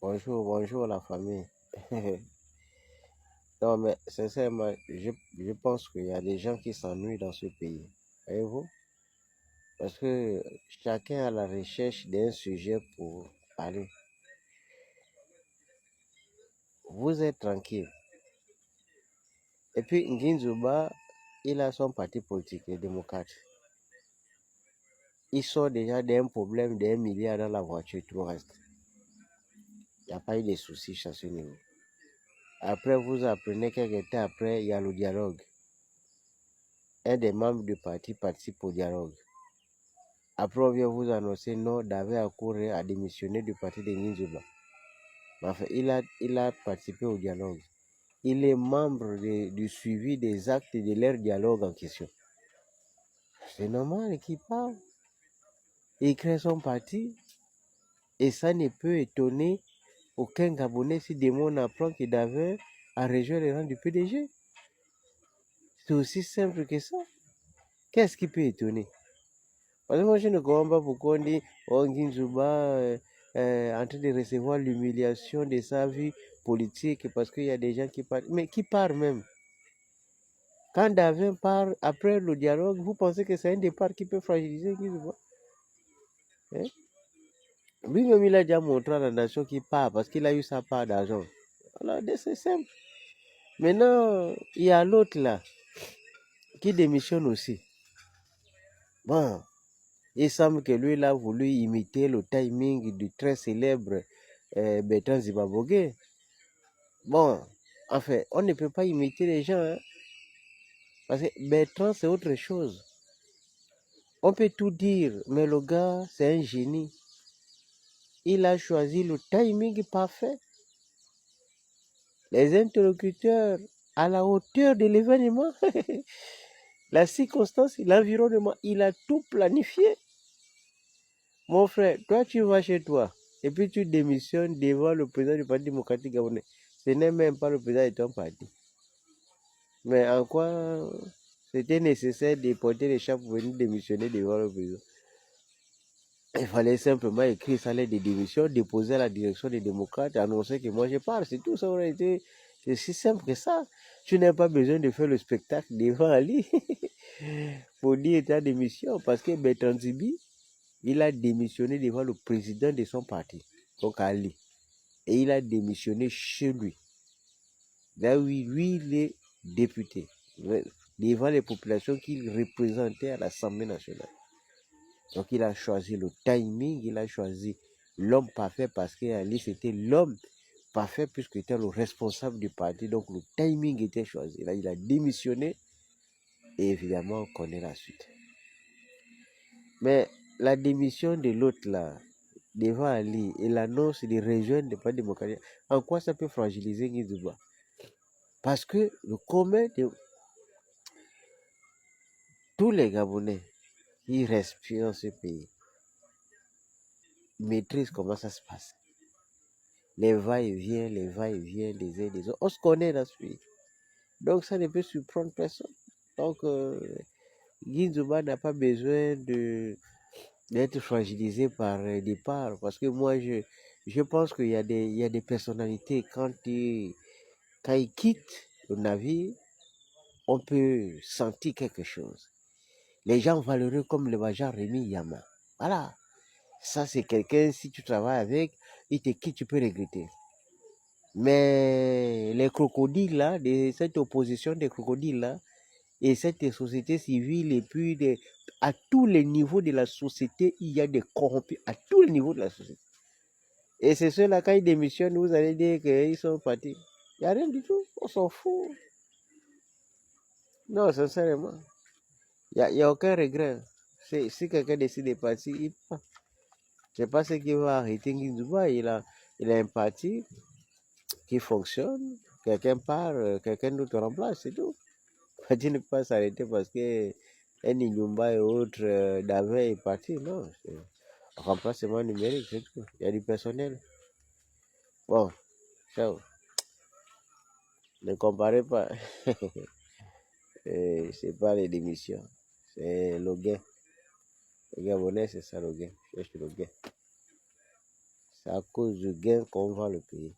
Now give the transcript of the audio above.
Bonjour la famille. Non, mais sincèrement, je pense qu'il y a des gens qui s'ennuient dans ce pays. Voyez-vous? Parce que chacun a la recherche d'un sujet pour parler. Vous êtes tranquille. Et puis, Nginzuba, il a son parti politique, les démocrates. Il sort déjà d'un problème d'1 milliard dans la voiture, tout le reste. Il n'y a pas eu de soucis à ce niveau. Après, vous apprenez quelques temps après, il y a le dialogue. Un des membres du parti participe au dialogue. Après, on vient vous annoncer non, David Akouré a démissionné du parti de Nginzuba. Enfin, il a participé au dialogue. Il est membre du suivi des actes de leur dialogue en question. C'est normal qu'il parle. Il crée son parti. Et ça ne peut étonner aucun Gabonais si demain on apprend que David a rejoint les rangs du PDG. C'est aussi simple que ça. Qu'est-ce qui peut étonner? Parce que moi, je ne comprends pas pourquoi on dit Nginzuba en train de recevoir l'humiliation de sa vie politique parce qu'il y a des gens qui partent. Mais qui part même? Quand David part après le dialogue, vous pensez que c'est un départ qui peut fragiliser Nginzuba? Hein? Lui-même, il a déjà montré à la nation qu'il part parce qu'il a eu sa part d'argent. Alors, c'est simple. Maintenant, il y a l'autre là qui démissionne aussi. Bon, il semble que lui, il a voulu imiter le timing du très célèbre Bertrand Zimbabwe. Bon, enfin, on ne peut pas imiter les gens, hein, parce que Bertrand, c'est autre chose. On peut tout dire, mais le gars, c'est un génie. Il a choisi le timing parfait. Les interlocuteurs à la hauteur de l'événement, la circonstance, l'environnement, il a tout planifié. Mon frère, toi, tu vas chez toi et puis tu démissionnes devant le président du Parti démocratique gabonais. Ce n'est même pas le président de ton parti. Mais en quoi c'était nécessaire de porter les chats pour venir démissionner devant le président? Il fallait simplement écrire sa lettre de démission, déposer à la direction des démocrates, annoncer que moi je pars. C'est tout, ça aurait été si simple que ça. Tu n'as pas besoin de faire le spectacle devant Ali pour dire ta démission parce que Bertrand Zibi, il a démissionné devant le président de son parti, donc Ali. Et il a démissionné chez lui. Là où lui, il est député, devant les populations qu'il représentait à l'Assemblée nationale. Donc il a choisi le timing, il a choisi l'homme parfait parce qu'Ali c'était l'homme parfait puisqu'il était le responsable du parti. Donc le timing était choisi. Là, il a démissionné et évidemment on connaît la suite. Mais la démission de l'autre là, devant Ali, et l'annonce de rejoindre le Parti démocratique, en quoi ça peut fragiliser Nginzuba? Parce que le commun de tous les Gabonais qui respirent dans ce pays maîtrisent comment ça se passe. Les va-et-vient des uns et des autres. On se connaît dans ce pays. Donc ça ne peut surprendre personne. Donc Nginzuba n'a pas besoin d'être fragilisé par départ. Parce que moi, je pense qu'il y a des personnalités, quand ils quittent le navire, on peut sentir quelque chose. Les gens valeureux comme le Major Rémi Yama. Voilà. Ça, c'est quelqu'un, si tu travailles avec, il te quitte, tu peux regretter. Mais les crocodiles, là, cette opposition des crocodiles, là, et cette société civile, et puis à tous les niveaux de la société, il y a des corrompus à tous les niveaux de la société. Et c'est ceux-là, quand ils démissionnent, vous allez dire qu'ils sont partis. Il n'y a rien du tout, on s'en fout. Non, sincèrement, il n'y a aucun regret. Si quelqu'un décide de partir, il part. Je ne sais pas ce qui va arrêter Nginzuba. Il a un parti qui fonctionne. Quelqu'un part, quelqu'un d'autre remplace, c'est tout. Le parti ne peut pas s'arrêter parce que Nyumba et autres, David est parti. Non, c'est remplacement numérique, c'est tout. Il y a du personnel. Bon, ciao. Ne comparez pas. C'est pas les démissions. C'est le gain. Le Gabonais, c'est ça le gain. Cherche le gain. C'est à cause du gain qu'on va le payer.